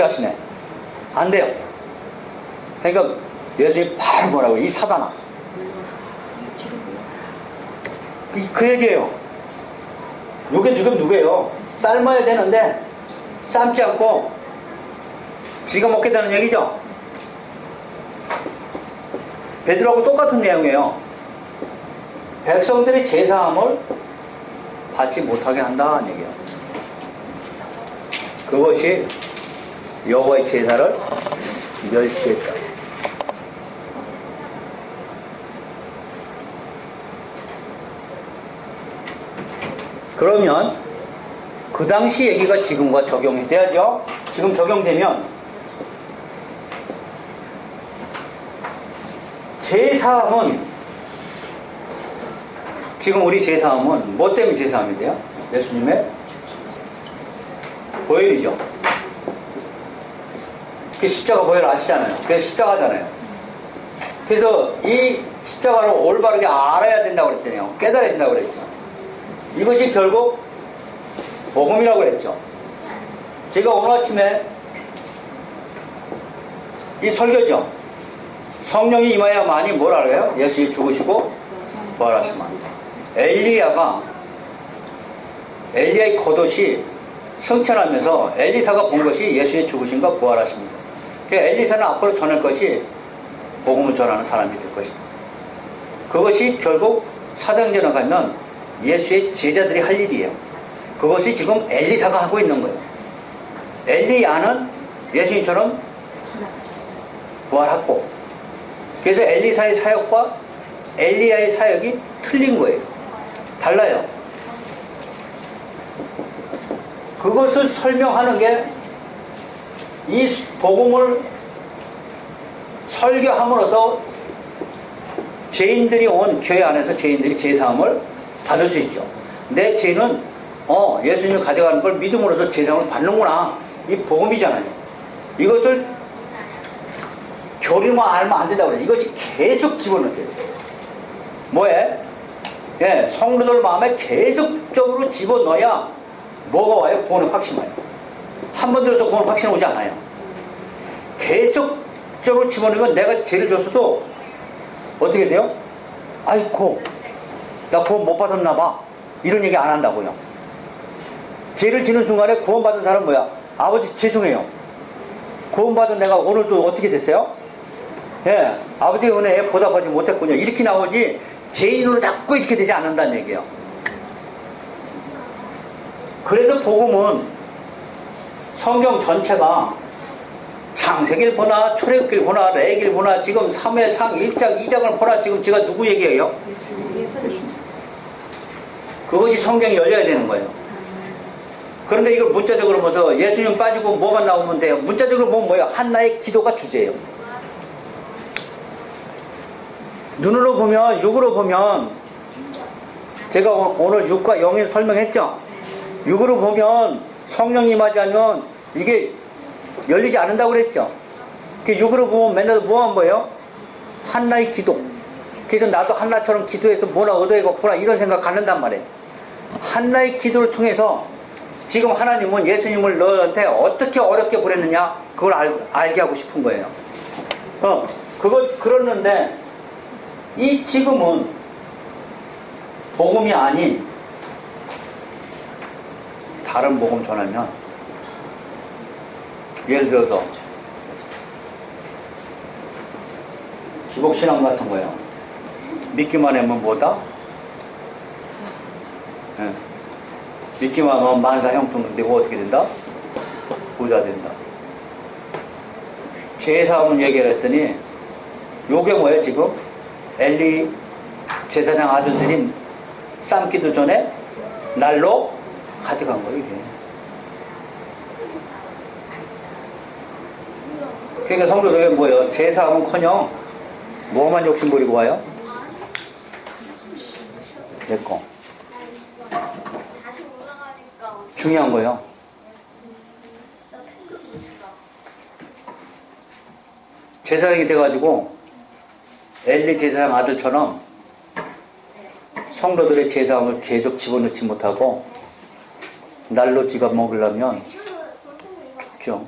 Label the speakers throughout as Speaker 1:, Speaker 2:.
Speaker 1: 하시네. 안 돼요. 그러니까 예수님이 바로 뭐라고, 이 사단아. 그 얘기예요. 요게 지금 누구예요? 삶아야 되는데 삶지 않고 지가 먹겠다는 얘기죠. 베드로하고 똑같은 내용이에요. 백성들이 제사함을 받지 못하게 한다는 얘기예요. 그것이 여호와의 제사를 멸시했다. 그러면 그 당시 얘기가 지금과 적용이 돼야죠. 지금 적용되면 제사함은, 지금 우리 제사함은 뭐 때문에 제사함이 돼요? 예수님의 보혈이죠. 그 십자가 보혈 아시잖아요. 그게 십자가잖아요. 그래서 이 십자가를 올바르게 알아야 된다고 그랬잖아요. 깨달아야 된다고 그랬죠. 이것이 결국 복음이라고 그랬죠. 제가 오늘 아침에 이 설교죠. 성령이 임하야만이 뭐라 그래요? 예수님이 죽으시고 부활하시면. 엘리야의 겉옷이 승천하면서 엘리사가 본 것이 예수님이 죽으신가 부활하십니다. 그러니까 엘리사는 앞으로 전할 것이 복음을 전하는 사람이 될 것이다. 그것이 결국 사도행전에 가면 예수의 제자들이 할 일이에요. 그것이 지금 엘리사가 하고 있는 거예요. 엘리야는 예수님처럼 부활했고, 그래서 엘리사의 사역과 엘리야의 사역이 틀린 거예요. 달라요. 그것을 설명하는 게 이 복음을 설교함으로써 죄인들이 온 교회 안에서 죄인들이 제사함을 받을 수 있죠. 내 죄는 예수님이 가져가는 걸 믿음으로써 제사함을 받는구나. 이 복음이잖아요. 이것을 교리만 알면 안 된다고 그래요. 이것이 계속 집어넣어요. 뭐에? 예, 성도들 마음에 계속적으로 집어넣어야 뭐가 와요? 구원의 확신 와요. 한 번 들어서 구원 확신 오지 않아요. 계속적으로 집어넣으면 내가 죄를 줬어도 어떻게 돼요? 아이고, 나 구원 못 받았나 봐. 이런 얘기 안 한다고요. 죄를 지는 순간에 구원받은 사람은 뭐야? 아버지 죄송해요. 구원받은 내가 오늘도 어떻게 됐어요? 예, 아버지의 은혜에 보답하지 못했군요. 이렇게 나오지 죄인으로 자꾸 이렇게 되지 않는다는 얘기예요. 그래서 복음은 성경 전체가 창세기를 보나 출애굽기를 보나 레위기를 보나 지금 3회상 1장 2장을 보나 지금 제가 누구 얘기해요? 그것이 성경이 열려야 되는 거예요. 그런데 이걸 문자적으로 보면서 예수님 빠지고 뭐만 나오면 돼요? 문자적으로 보면 뭐예요? 한나의 기도가 주제예요. 눈으로 보면, 육으로 보면, 제가 오늘 육과 영을 설명했죠? 육으로 보면 성령이 임하지 않으면 이게 열리지 않는다고 그랬죠? 육으로 보면 맨날 뭐 한 거예요? 한나의 기도. 그래서 나도 한나처럼 기도해서 뭐나 얻어야겠구나 이런 생각 갖는단 말이에요. 한나의 기도를 통해서 지금 하나님은 예수님을 너한테 어떻게 어렵게 보냈느냐 그걸 알게 하고 싶은 거예요. 그랬는데 이 지금은 복음이 아닌 다른 복음 전하면, 예를 들어서 기복신앙 같은 거예요. 믿기만 하면 뭐다? 네. 믿기만 하면 만사 형통 되고 어떻게 된다? 부자 된다. 제사함을 얘기를 했더니 요게 뭐예요 지금? 엘리 제사장 아들들이 삶기도 전에 날로 가져간 거예요 이게. 그러니까 성도들이 뭐예요? 제사함은커녕 뭐만 욕심부리고 와요? 내꺼. 중요한 거예요. 제사장이 돼가지고 엘리 제사장 아들처럼 성도들의 제사함을 계속 집어넣지 못하고 날로 지가 먹으려면 죽죠.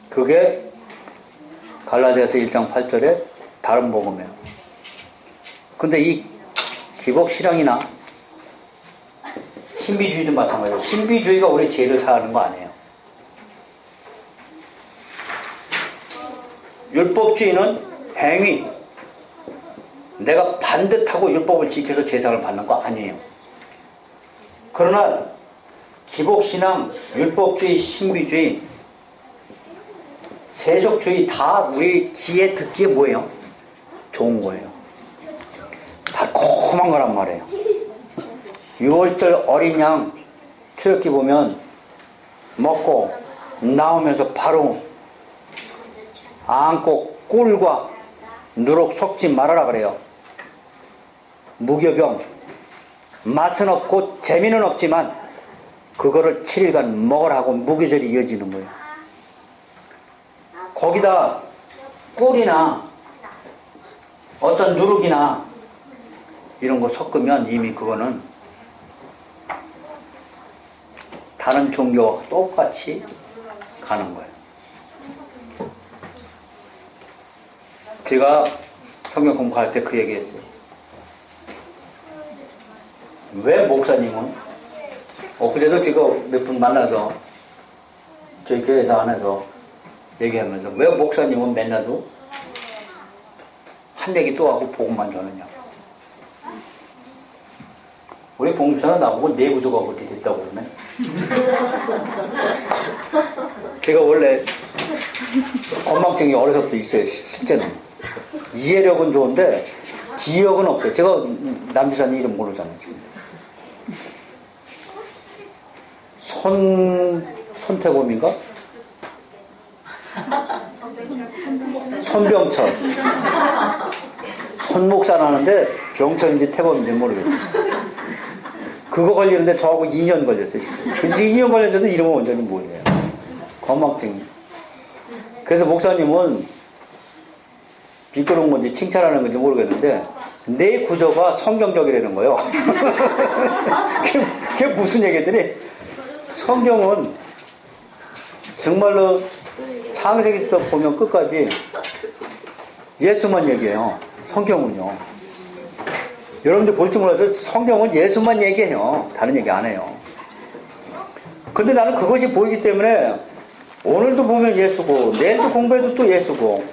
Speaker 1: 그게 갈라디아서 1장 8절에 다른 복음이에요. 근데 이 기복신앙이나 신비주의도 마찬가지예요. 신비주의가 우리 죄를 사하는 거 아니에요. 율법주의는 행위, 내가 반듯하고 율법을 지켜서 제상을 받는 거 아니에요. 그러나 기복신앙, 율법주의, 신비주의, 세속주의 다 우리 귀에 듣기에 뭐예요? 좋은 거예요. 달콤한 거란 말이에요. 6월절 어린 양 출애굽기 보면 먹고 나오면서 바로 안고 꿀과 누룩 섞지 말아라 그래요. 무교병, 맛은 없고 재미는 없지만 그거를 7일간 먹으라고 무교절이 이어지는 거예요. 거기다 꿀이나 어떤 누룩이나 이런 거 섞으면 이미 그거는 다른 종교와 똑같이 가는 거예요. 제가 성경 공부할 때 그 얘기했어요. 왜 목사님은 엊그제도 제가 몇 분 만나서 저희 교회에서 안에서 얘기하면서 왜 목사님은 맨날도 한 얘기 또 하고 복음만 전하냐. 우리 봉사는 나보고 내구조가 그렇게 됐다고 그러네. 제가 원래 건망증이 어려서부터 있어요. 실제는 이해력은 좋은데 기억은 없어요. 제가 남지사님 이름 모르잖아요. 지금. 손태범인가? 손병철. 손목산 하는데 병철인지 태범인지 모르겠어요. 그거 걸리는데 저하고 2년 걸렸어요. 그래서 2년 걸렸는데도 이름은 완전히 뭐예요? 건망증이. 그래서 목사님은 비꼬는 건지 칭찬하는 건지 모르겠는데 내 구조가 성경적이라는 거예요. 그게 무슨 얘기들이 성경은 정말로 창세기부터 보면 끝까지 예수만 얘기해요. 성경은요. 여러분들 볼지 몰라도 성경은 예수만 얘기해요. 다른 얘기 안 해요. 근데 나는 그것이 보이기 때문에 오늘도 보면 예수고 내일도 공부해도 또 예수고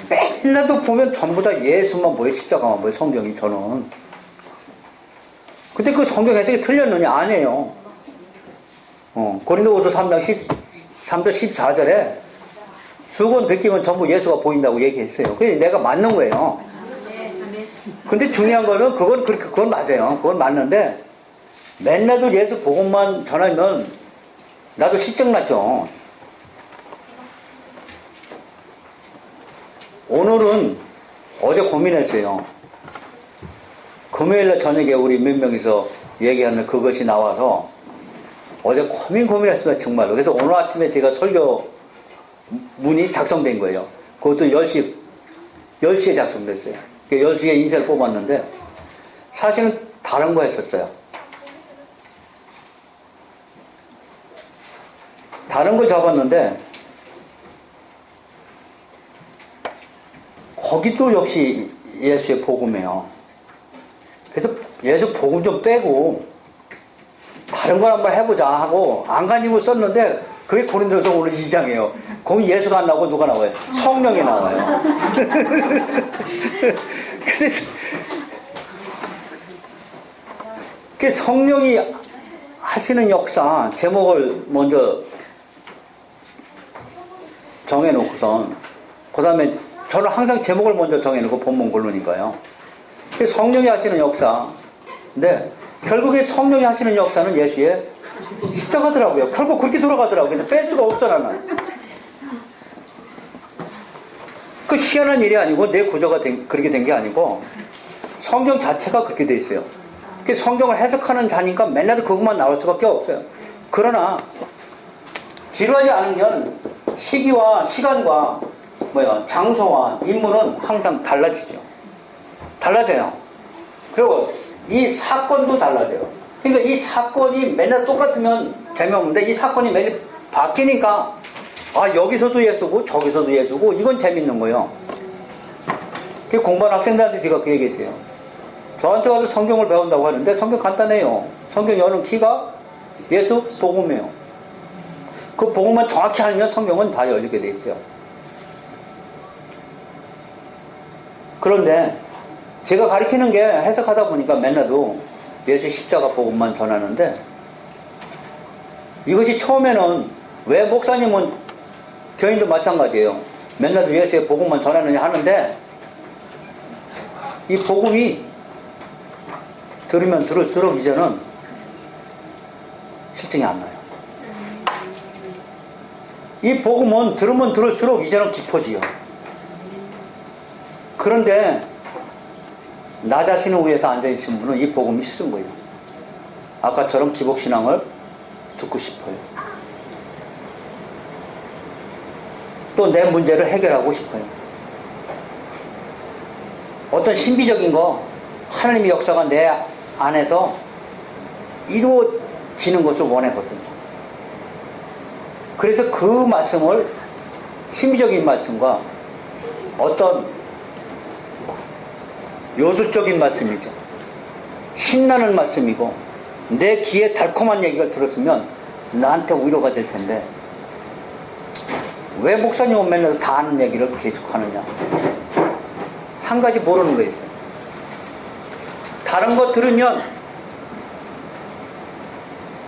Speaker 1: 맨날도 보면 전부 다 예수만 보여. 십자가만 보여. 성경이 저는. 근데 그 성경 해석이 틀렸느냐? 아니에요. 고린도후서 3장 13절 14절에 수건 벗기면 전부 예수가 보인다고 얘기했어요. 그래서 내가 맞는 거예요. 근데 중요한 거는 그건 맞아요. 그건 맞는데 맨날도 예수 복음만 전하면 나도 실증나죠. 오늘은 어제 고민했어요. 금요일날 저녁에 우리 몇 명이서 얘기하는 그것이 나와서 어제 고민했어요. 정말로. 그래서 오늘 아침에 제가 설교 문이 작성된 거예요. 그것도 10시에 작성됐어요. 10시에 인쇄를 뽑았는데 사실은 다른 거 했었어요. 다른 걸 잡았는데 거기도 역시 예수의 복음이에요. 그래서 예수 복음 좀 빼고 다른 걸 한번 해보자 하고 안간힘을 썼는데 그게 고린도서 오늘 2장이에요. 거기 예수가 안 나오고 누가 나와요? 성령이 나와요. 근데 그 성령이 하시는 역사 제목을 먼저 정해놓고선 그 다음에 저는 항상 제목을 먼저 정해놓고 본문 고르니까요. 성령이 하시는 역사. 근데 결국에 성령이 하시는 역사는 예수의 십자가더라고요. 결국 그렇게 돌아가더라고요. 근데 뺄 수가 없어 나는. 그 희한한 일이 아니고 내 구조가 그렇게 된 게 아니고 성경 자체가 그렇게 돼 있어요. 그 성경을 해석하는 자니까 맨날 그것만 나올 수밖에 없어요. 그러나 지루하지 않은 건 시기와 시간과 장소와 인물은 항상 달라지죠. 달라져요. 그리고 이 사건도 달라져요. 그러니까 이 사건이 맨날 똑같으면 재미없는데 이 사건이 매일 바뀌니까 아, 여기서도 예수고 저기서도 예수고 이건 재밌는 거예요. 공부하는 학생들한테 제가 그 얘기했어요. 저한테 와서 성경을 배운다고 하는데 성경 간단해요. 성경 여는 키가 예수 복음이에요. 그 복음만 정확히 알면 성경은 다 열리게 돼 있어요. 그런데 제가 가르치는 게 해석하다 보니까 맨날도 예수 십자가 복음만 전하는데, 이것이 처음에는 왜 목사님은 교인도 마찬가지예요. 맨날도 예수의 복음만 전하느냐 하는데, 이 복음이 들으면 들을수록 이제는 실증이 안 나요. 이 복음은 들으면 들을수록 이제는 깊어지요. 그런데 나 자신을 위해서 앉아있는 분은 이 복음이 싫은 거예요. 아까처럼 기복신앙을 듣고 싶어요. 또 내 문제를 해결하고 싶어요. 어떤 신비적인 거, 하나님의 역사가 내 안에서 이루어지는 것을 원하거든요. 그래서 그 말씀을, 신비적인 말씀과 어떤 요술적인 말씀이죠. 신나는 말씀이고 내 귀에 달콤한 얘기가 들었으면 나한테 위로가 될 텐데, 왜 목사님은 맨날 다 아는 얘기를 계속하느냐. 한 가지 모르는 거 있어요. 다른 거 들으면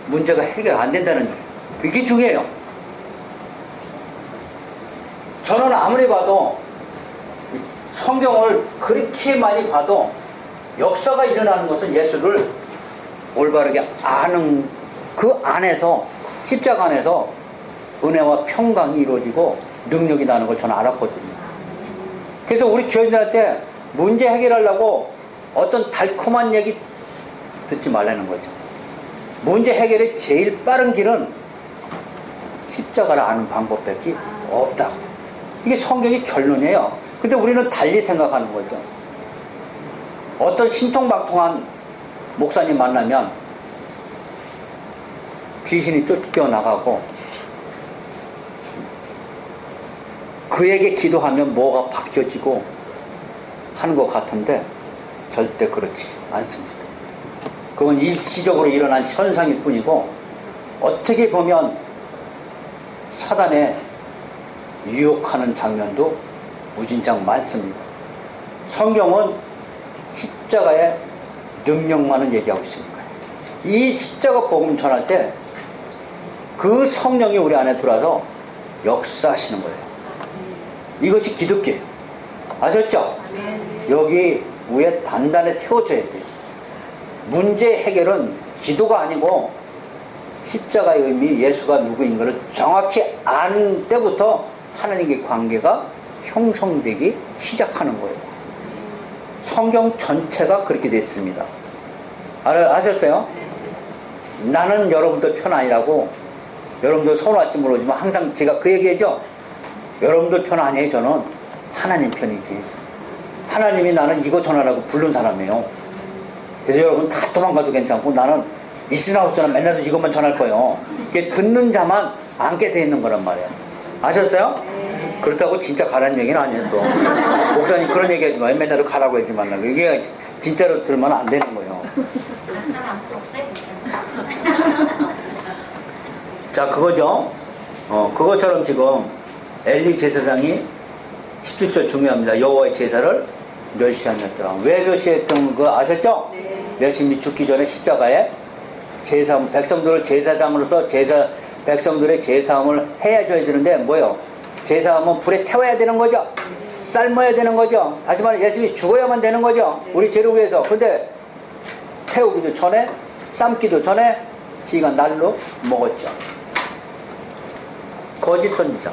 Speaker 1: 문제가 해결 안 된다는 거. 그게 중요해요. 저는 아무리 봐도 성경을 그렇게 많이 봐도 역사가 일어나는 것은 예수를 올바르게 아는 그 안에서, 십자가 안에서 은혜와 평강이 이루어지고 능력이 나는 걸 저는 알았거든요. 그래서 우리 교인들한테 문제 해결하려고 어떤 달콤한 얘기 듣지 말라는 거죠. 문제 해결의 제일 빠른 길은 십자가를 아는 방법밖에 없다. 이게 성경의 결론이에요. 근데 우리는 달리 생각하는 거죠. 어떤 신통방통한 목사님 만나면 귀신이 쫓겨나가고 그에게 기도하면 뭐가 바뀌어지고 하는 것 같은데 절대 그렇지 않습니다. 그건 일시적으로 일어난 현상일 뿐이고, 어떻게 보면 사단의 유혹하는 장면도 무진장 많습니다. 성경은 십자가의 능력만을 얘기하고 있습니다. 이 십자가 복음 전할 때 그 성령이 우리 안에 들어와서 역사하시는 거예요. 이것이 기독교예요. 아셨죠? 여기 위에 단단히 세워져야 돼요. 문제 해결은 기도가 아니고 십자가의 의미, 예수가 누구인가를 정확히 아는 때부터 하나님의 관계가 형성되기 시작하는 거예요. 성경 전체가 그렇게 됐습니다. 아셨어요? 나는 여러분들 편 아니라고, 여러분들 서로 할지 모르지만 항상 제가 그 얘기하죠. 여러분들 편 아니에요. 저는 하나님 편이지. 하나님이 나는 이거 전하라고 부른 사람이에요. 그래서 여러분 다 도망가도 괜찮고 나는 있으나 없으나 맨날 이것만 전할 거예요. 이게 듣는 자만 앉게 돼 있는 거란 말이에요. 아셨어요? 그렇다고 진짜 가라는 얘기는 아니에요. 또 목사님 그런 얘기 하지 마요. 맨날 가라고 하지 말라고. 이게 진짜로 들으면 안 되는 거예요. 자, 그거죠. 그것처럼 지금 엘리 제사장이 17절 중요합니다. 여호와의 제사를 멸시하였더라. 왜 멸시했던 거 아셨죠? 네. 예수님이 죽기 전에 십자가에 백성들을 제사장으로서 백성들의 제사함을 해야줘야 되는데 뭐요? 제사함은 불에 태워야 되는 거죠. 삶아야 되는 거죠. 다시 말해 예수님이 죽어야만 되는 거죠. 우리 죄를 위해서. 근데 태우기도 전에, 삶기도 전에 지가 날로 먹었죠. 거짓 선지자.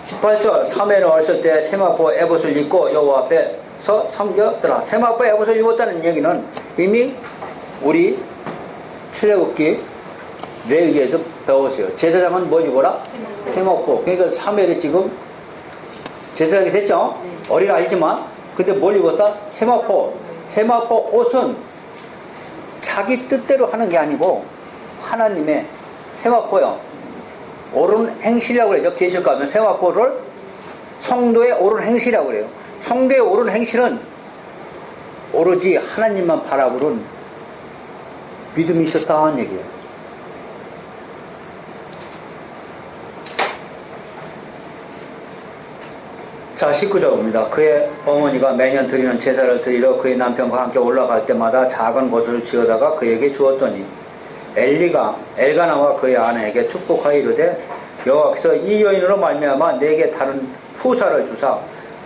Speaker 1: 18절, 사무엘은 어렸을 때 세마포 에봇을 입고 여호와 앞에서 섬겼더라. 세마포 에봇을 입었다는 얘기는 이미 우리 출애굽기 레위기에서 배웠어요. 제사장은 뭐 입어라? 세마포. 그러니까 사무엘이 지금 제사장이 됐죠? 어린 아이지만 근데 뭘 입었어? 세마포. 세마포 옷은 자기 뜻대로 하는 게 아니고 하나님의 세마포요. 옳은 행실이라고 그러죠. 계시록 가면 세마포를 성도의 옳은 행실이라고 그래요. 성도의 옳은 행실은 오로지 하나님만 바라보는 믿음이 있었다는 얘기예요. 자, 19절입니다. 그의 어머니가 매년 드리는 제사를 드리러 그의 남편과 함께 올라갈 때마다 작은 곳을 지어다가 그에게 주었더니 엘가나와 그의 아내에게 축복하여 이르되 여호와께서 이 여인으로 말미암아 내게 다른 후사를 주사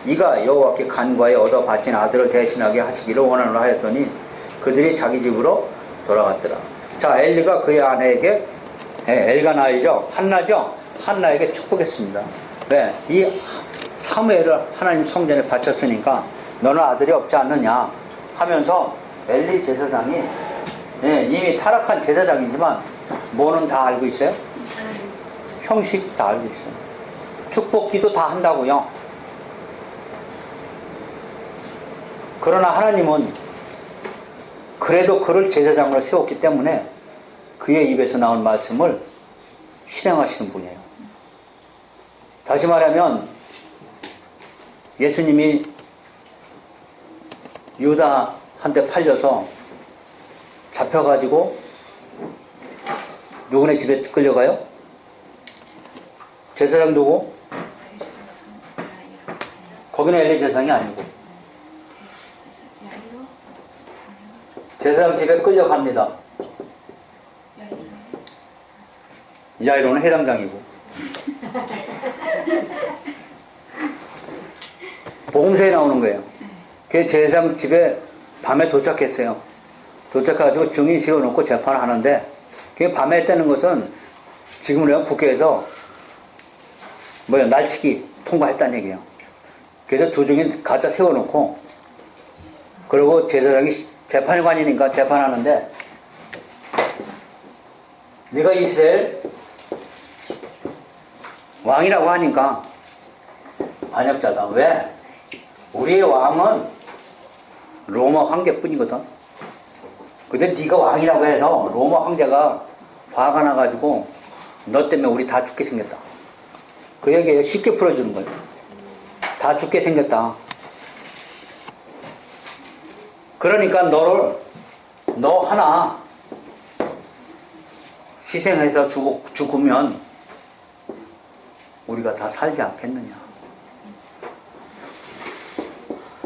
Speaker 1: 이가 여호와께 간과에 얻어 바친 아들을 대신하게 하시기를 원하노라 하였더니 그들이 자기 집으로 돌아갔더라. 자, 엘리가 그의 아내에게 엘가나이죠. 한나죠. 한나에게 축복했습니다. 네, 이 사무엘을 하나님 성전에 바쳤으니까 너는 아들이 없지 않느냐 하면서 엘리 제사장이 이미 타락한 제사장이지만 뭐는 다 알고 있어요? 형식 다 알고 있어요. 축복기도 다 한다고요. 그러나 하나님은 그래도 그를 제사장으로 세웠기 때문에 그의 입에서 나온 말씀을 실행하시는 분이에요. 다시 말하면 예수님이 유다한테 팔려서 잡혀가지고 누구네 집에 끌려가요? 제사장 누구? 거기는 엘리 제사장이 아니고 제사장 집에 끌려갑니다. 야이로는 해당장이고 복음서에 나오는 거예요. 그 제사장 집에 밤에 도착했어요. 도착해가지고 증인 세워놓고 재판을 하는데 그게 밤에 했다는 것은 지금으로 국회에서 날치기 통과했다는 얘기예요. 그래서 두 증인 가짜 세워놓고 그리고 제사장이 재판관이니까 재판하는데 네가 이스라엘 왕이라고 하니까 반역자다. 왜? 우리의 왕은 로마 황제뿐이거든. 근데 네가 왕이라고 해서 로마 황제가 화가 나가지고 너 때문에 우리 다 죽게 생겼다. 그 얘기예요. 쉽게 풀어주는 거예요. 다 죽게 생겼다. 그러니까 너 하나 희생해서 죽으면 우리가 다 살지 않겠느냐.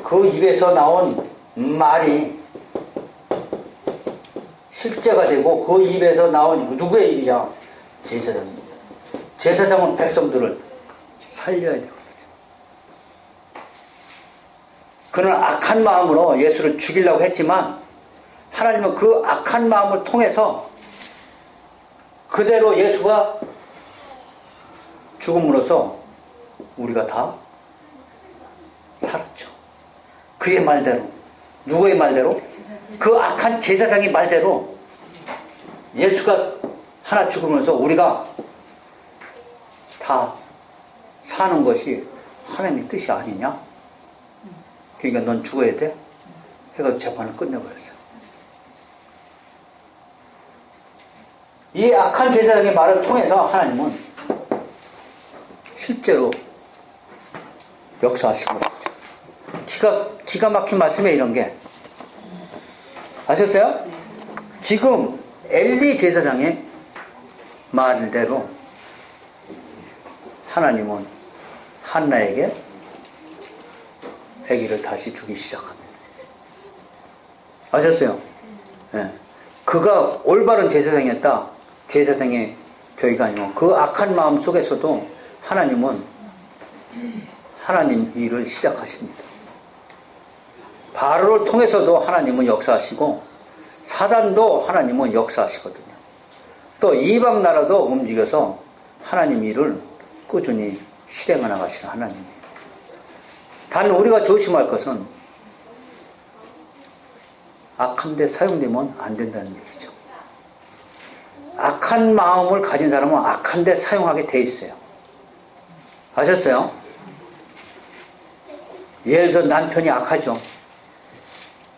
Speaker 1: 그 입에서 나온 말이 실제가 되고 그 입에서 나온 누구의 입이냐? 제사장입니다. 제사장은 백성들을 살려야 되거든요. 그는 악한 마음으로 예수를 죽이려고 했지만 하나님은 그 악한 마음을 통해서 그대로 예수가 죽음으로써 우리가 다 살았죠. 그의 말대로. 누구의 말대로? 그 악한 제사장의 말대로 예수가 하나 죽으면서 우리가 다 사는 것이 하나님의 뜻이 아니냐? 그러니까 넌 죽어야 돼? 해가지고 재판을 끝내버렸어요. 이 악한 제사장의 말을 통해서 하나님은 실제로 역사하신 거죠. 기가 막힌 말씀에 이런 게 아셨어요? 지금 엘리 제사장의 말대로 하나님은 한나에게 아기를 다시 주기 시작합니다. 아셨어요? 네. 그가 올바른 제사장이었다. 제사장의 교회가 아니고 그 악한 마음 속에서도 하나님은 하나님 일을 시작하십니다. 바로를 통해서도 하나님은 역사하시고 사단도 하나님은 역사하시거든요. 또 이방 나라도 움직여서 하나님 일을 꾸준히 실행해 나가시는 하나님이에요. 단 우리가 조심할 것은 악한 데 사용되면 안 된다는 얘기죠. 악한 마음을 가진 사람은 악한 데 사용하게 돼 있어요. 아셨어요? 예를 들어 남편이 악하죠.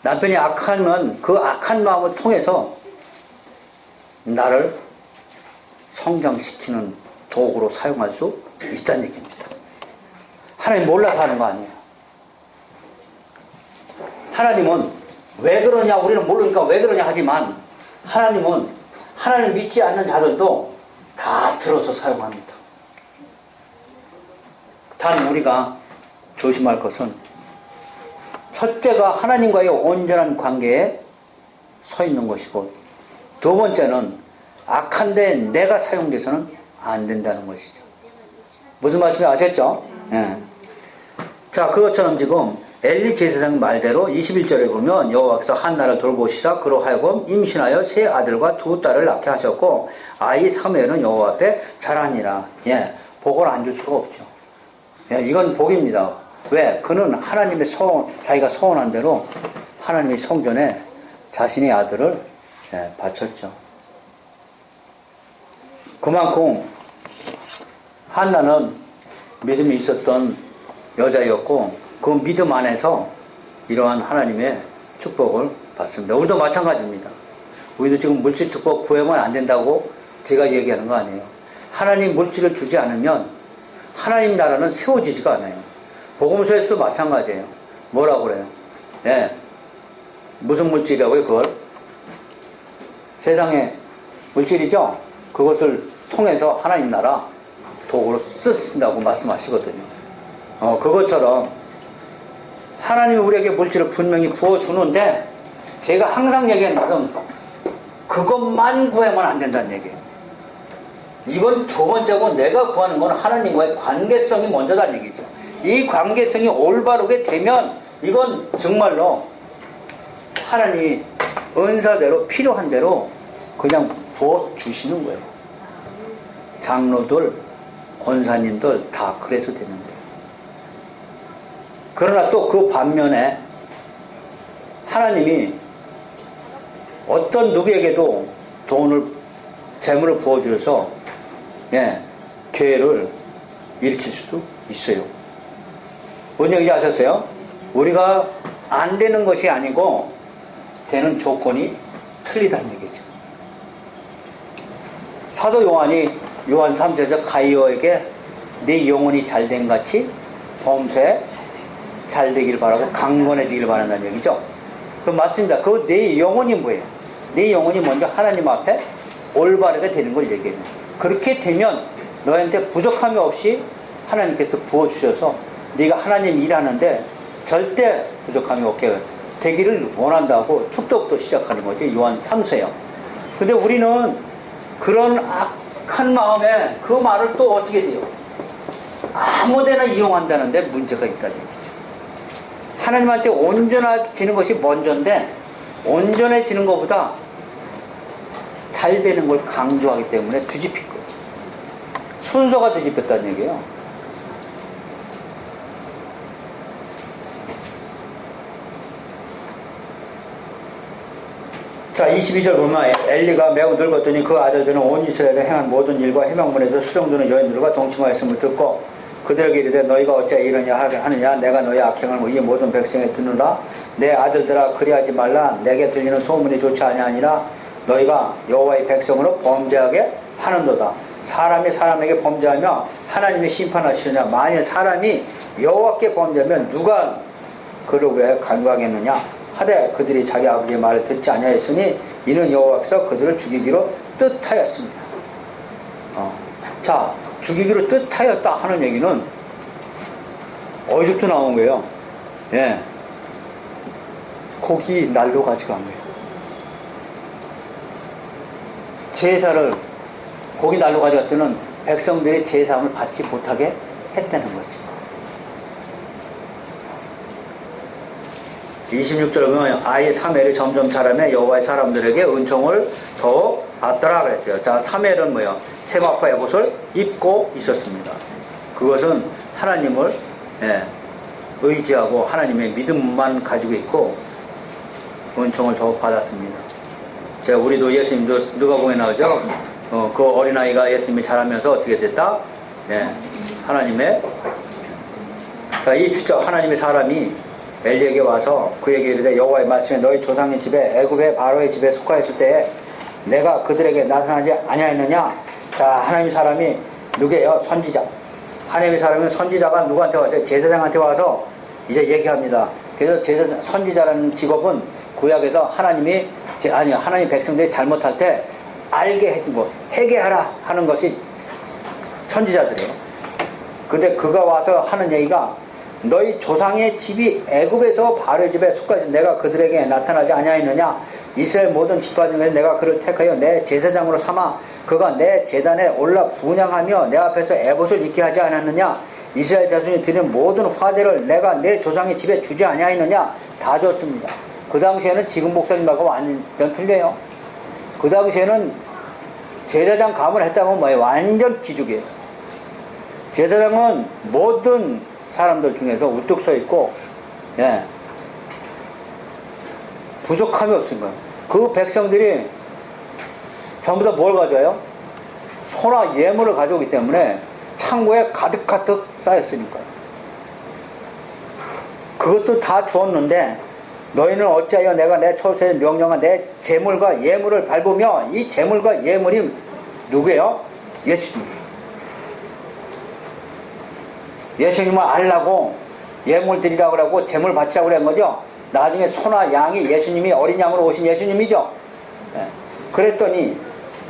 Speaker 1: 남편이 악하면 그 악한 마음을 통해서 나를 성장시키는 도구로 사용할 수 있다는 얘기입니다. 하나님 몰라서 하는 거 아니에요. 하나님은 왜 그러냐, 우리는 모르니까 왜 그러냐 하지만 하나님은 하나님 믿지 않는 자들도 다 들어서 사용합니다. 단 우리가 조심할 것은 첫째가 하나님과의 온전한 관계에 서 있는 것이고, 두 번째는 악한데 내가 사용돼서는 안 된다는 것이죠. 무슨 말씀인지 아셨죠? 예. 자, 그것처럼 지금 엘리 제사장 말대로 21절에 보면 여호와께서 한나를 돌보시사 그로 하여금 임신하여 세 아들과 두 딸을 낳게 하셨고 아이 사무엘은 여호와 앞에 자라니라. 예, 복을 안 줄 수가 없죠. 예, 이건 복입니다. 왜? 그는 하나님의 자기가 소원한 대로 하나님의 성전에 자신의 아들을 바쳤죠. 그만큼 한나는 믿음이 있었던 여자였고 그 믿음 안에서 이러한 하나님의 축복을 받습니다. 우리도 마찬가지입니다. 우리도 지금 물질 축복 구하면 안 된다고 제가 얘기하는 거 아니에요. 하나님 물질을 주지 않으면 하나님 나라는 세워지지가 않아요. 복음서에서도 마찬가지예요. 뭐라고 그래요? 예. 무슨 물질이라고요, 그걸? 세상의 물질이죠? 그것을 통해서 하나님 나라 도구로 쓰신다고 말씀하시거든요. 그것처럼 하나님이 우리에게 물질을 분명히 부어주는데 제가 항상 얘기하는 것은 그것만 구하면 안 된다는 얘기예요. 이건 두 번째고 내가 구하는 건 하나님과의 관계성이 먼저다는 얘기죠. 이 관계성이 올바르게 되면 이건 정말로 하나님이 은사대로 필요한 대로 그냥 부어주시는 거예요. 장로들, 권사님들 다 그래서 되는 거예요. 그러나 또 그 반면에 하나님이 어떤 누구에게도 재물을 부어주셔서 기회를 일으킬 수도 있어요. 뭔 얘기인지 아셨어요? 우리가 안 되는 것이 아니고 되는 조건이 틀리다는 얘기죠. 사도 요한이 요한 3세에서 가이오에게 네 영혼이 잘된 같이 범사에 잘 되길 바라고 강건해지길 바란다는 얘기죠. 그 맞습니다. 그 내 영혼이 뭐예요? 내 영혼이 먼저 하나님 앞에 올바르게 되는 걸 얘기해요. 그렇게 되면 너한테 부족함이 없이 하나님께서 부어주셔서 네가 하나님 일하는데 절대 부족함이 없게 되기를 원한다고 축복도 시작하는 거지. 요한 3세요. 근데 우리는 그런 악한 마음에 그 말을 또 어떻게 돼요? 아무데나 이용한다는데 문제가 있다는 얘기죠. 하나님한테 온전해지는 것이 먼저인데 온전해지는 것보다 잘 되는 걸 강조하기 때문에 뒤집힌 거죠. 순서가 뒤집혔다는 얘기예요. 자, 22절 보면 엘리가 매우 늙었더니 그 아들들은 온 이스라엘에 행한 모든 일과 해명문에서 수종드는 여인들과 동침하였음을 듣고 그들에게 이르되 너희가 어찌 이러냐 하느냐 내가 너희 악행을 이 모든 백성에 듣느라 내 아들들아 그리하지 말라 내게 들리는 소문이 좋지 아니하니라 너희가 여호와의 백성으로 범죄하게 하는도다. 사람이 사람에게 범죄하며 하나님이 심판하시느냐 만일 사람이 여호와께 범죄하면 누가 그를 왜 간구하겠느냐 하되 그들이 자기 아버지의 말을 듣지 아니하였으니 이는 여호와께서 그들을 죽이기로 뜻하였습니다. 자, 죽이기로 뜻하였다 하는 얘기는 어디서부터 나온 거예요? 예, 고기 날로 가져간 거예요. 제사를 고기 날로 가져갔더니 백성들이 제사함을 받지 못하게 했다는 거죠. 26절에 보면 아이 사멜이 점점 자라며 여호와의 사람들에게 은총을 더 받더라 그랬어요. 자, 사멜은 뭐예요? 세마포 에봇을 입고 있었습니다. 그것은 하나님을 의지하고 하나님의 믿음만 가지고 있고 은총을 더 받았습니다. 제가 우리도 예수님도 누가복음에 나오죠. 그 어린아이가 예수님이 자라면서 어떻게 됐다? 하나님의 이 진짜 하나님의 사람이 엘리에게 와서 그에게 이르되 여호와의 말씀에 너희 조상의 집에 애굽의 바로의 집에 속하였을 때에 내가 그들에게 나타나지 아니하였느냐. 자, 하나님 사람이 누구예요? 선지자. 하나님의 사람은 선지자가 누구한테 와서 제사장한테 와서 이제 얘기합니다. 그래서 선지자라는 직업은 구약에서 하나님 백성들이 잘못할 때 알게 해주고 회개하라 하는 것이 선지자들이에요. 근데 그가 와서 하는 얘기가 너희 조상의 집이 애굽에서 바로의 집에 속까지 내가 그들에게 나타나지 아니하였느냐. 이스라엘 모든 지파 중에서 내가 그를 택하여 내 제사장으로 삼아 그가 내 제단에 올라 분향하며 내 앞에서 에봇을 입게 하지 않았느냐. 이스라엘 자손이 드리는 모든 화제를 내가 내 조상의 집에 주지 아니하였느냐. 다 줬습니다. 그 당시에는 지금 목사님하고 완전 틀려요. 그 당시에는 제사장 감을 했다면 뭐예요? 완전 기죽이에요. 제사장은 모든 사람들 중에서 우뚝 서 있고, 예, 부족함이 없습니다. 그 백성들이 전부 다 뭘 가져와요? 소나 예물을 가져오기 때문에 창고에 가득가득 쌓였으니까요. 그것도 다 주었는데 너희는 어찌하여 내가 내 처소에 명령한 내 재물과 예물을 밟으며 이 재물과 예물이 누구예요? 예수님. 예수님을 알라고 예물 드리라고 그러고 재물 바치라고 그런 거죠. 나중에 소나 양이 예수님이 어린 양으로 오신 예수님이죠. 네. 그랬더니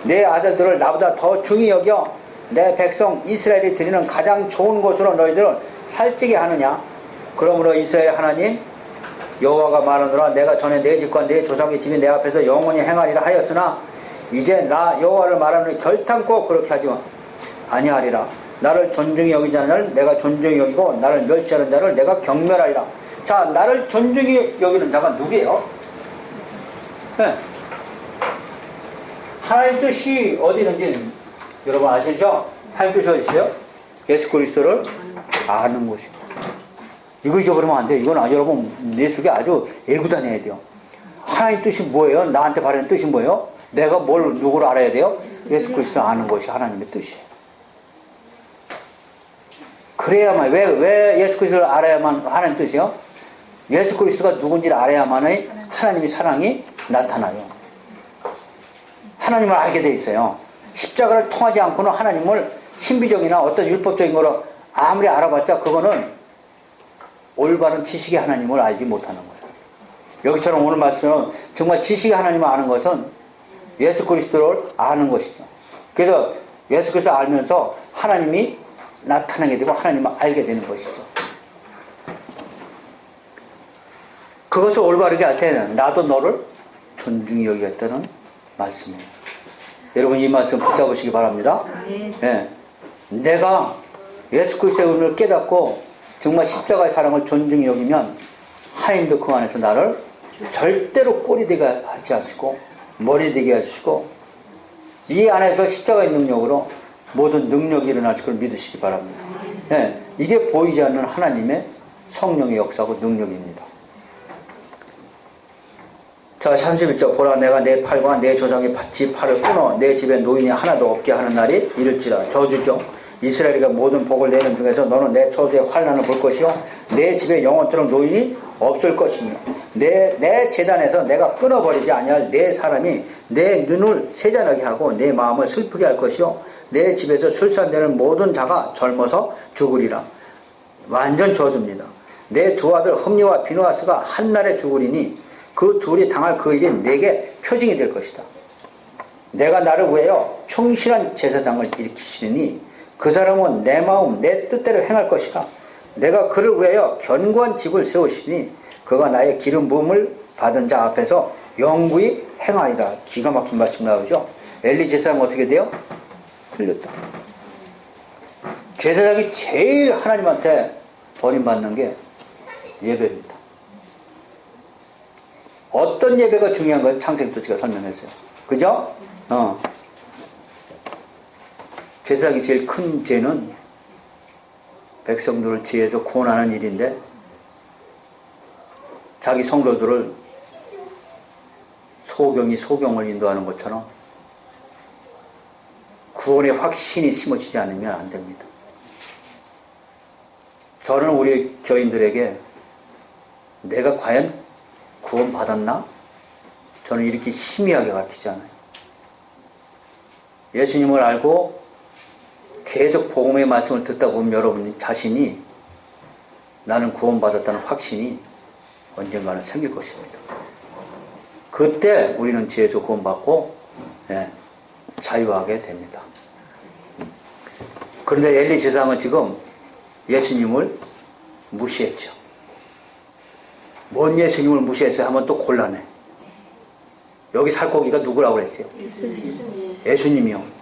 Speaker 1: 내 아들들을 나보다 더 중히 여겨 내 백성 이스라엘이 드리는 가장 좋은 곳으로 너희들을 살찌게 하느냐. 그러므로 이스라엘 하나님 여호와가 말하노라 내가 전에 내 집과 내 조상의 집이 내 앞에서 영원히 행하리라 하였으나 이제 나 여호와를 말하노니 결탄코 그렇게 하지 아니하리라. 나를 존중히 여기는 자를 내가 존중히 여기고 나를 멸시하는 자를 내가 경멸하리라. 자, 나를 존중히 여기는 자가 누구예요? 네. 하나님 뜻이 어디 있는지 여러분 아시죠? 하나님 뜻이 어디 있어요? 예수 그리스도를 아는 곳이에요. 이거 잊어버리면 안 돼요. 이건 여러분 내 속에 아주 애고 다녀야 돼요. 하나님 뜻이 뭐예요? 나한테 바라는 뜻이 뭐예요? 내가 누구를 알아야 돼요? 예수 그리스도를 아는 것이 하나님의 뜻이에요. 그래야만, 왜 예수 그리스도를 알아야만 하나님 뜻이요? 예수 그리스도가 누군지를 알아야만의 하나님의 사랑이 나타나요. 하나님을 알게 돼 있어요. 십자가를 통하지 않고는 하나님을 신비적이나 어떤 율법적인 거로 아무리 알아봤자 그거는 올바른 지식의 하나님을 알지 못하는 거예요. 여기처럼 오늘 말씀은 정말 지식의 하나님을 아는 것은 예수 그리스도를 아는 것이죠. 그래서 예수 그리스도를 알면서 하나님이 나타나게 되고 하나님을 알게 되는 것이죠. 그것을 올바르게 할 때는 나도 너를 존중히 여기겠다는 말씀이에요. 여러분 이 말씀 붙잡으시기 바랍니다. 네. 내가 예수 그리스도의 은혜를 깨닫고 정말 십자가의 사랑을 존중히 여기면 하나님도 그 안에서 나를 절대로 꼴이 되게 하지 않으시고 머리 되게 하시고 이 안에서 십자가의 능력으로 모든 능력이 일어날 것을 믿으시기 바랍니다. 네, 이게 보이지 않는 하나님의 성령의 역사고 능력입니다. 자, 31절 보라 내가 내 팔과 내 조상의 집 팔을 끊어 내 집에 노인이 하나도 없게 하는 날이 이를지라. 저주죠. 이스라엘이가 모든 복을 내는 중에서 너는 내 처소에 환난을 볼 것이요 내 집에 영원토록 노인이 없을 것이며 내 제단에서 내가 끊어버리지 아니할 내 사람이 내 눈을 세잔하게 하고 내 마음을 슬프게 할 것이요 내 집에서 출산되는 모든 자가 젊어서 죽으리라. 완전 저주입니다. 내 두 아들 흠리와 비누아스가 한날에 죽으리니 그 둘이 당할 그 일이 내게 표징이 될 것이다. 내가 나를 위하여 충실한 제사장을 일으키시니 그 사람은 내 마음 내 뜻대로 행할 것이다. 내가 그를 위하여 견고한 집을 세우시니 그가 나의 기름 부음을 받은 자 앞에서 영구히 행하리라. 기가 막힌 말씀 나오죠. 엘리 제사장 어떻게 돼요? 틀렸다. 제사장이 제일 하나님한테 버림받는 게 예배입니다. 어떤 예배가 중요한 걸 창세기도 제가 설명했어요. 그죠? 제사장이 제일 큰 죄는 백성들을 지혜에서 구원하는 일인데 자기 성도들을 소경이 소경을 인도하는 것처럼 구원의 확신이 심어지지 않으면 안 됩니다. 저는 우리 교인들에게 내가 과연 구원 받았나? 저는 이렇게 희미하게 가르치지 않아요. 예수님을 알고 계속 복음의 말씀을 듣다 보면 여러분 자신이 나는 구원받았다는 확신이 언젠가는 생길 것입니다. 그때 우리는 죄에서 구원받고 자유하게 됩니다. 그런데 엘리 제사장은 지금 예수님을 무시했죠. 뭔 예수님을 무시했어요 하면 또 곤란해. 여기 살코기가 누구라고 그랬어요? 예수님이요.